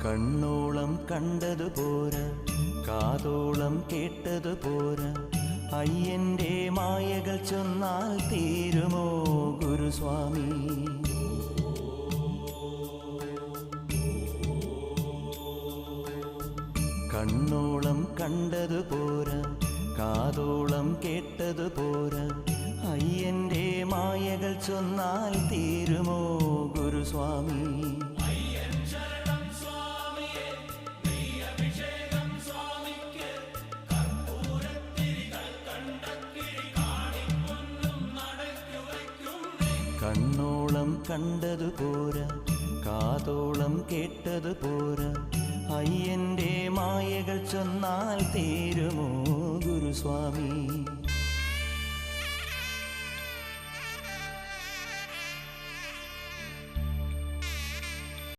കണ്ണോളം കണ്ടതു പോരാ, കാതോളം കേട്ടതു പോരാ, അയ്യന്റെ മായകൾ ചൊന്നാൽ തീരുമോ ഗുരുസ്വാമി? കണ്ണോളം കണ്ടതു പോരാ, കാതോളം കേട്ടതു പോരാ, അയ്യന്റെ മായകൾ ചൊന്നാൽ തീരുമോ ഗുരുസ്വാമി? കണ്ണോളം കണ്ടതു പോരാ, കാതോളം കേട്ടതു പോരാ, അയ്യന്റെ മായകൾ ചൊന്നാൽ തീരുമോ ഗുരുസ്വാമി?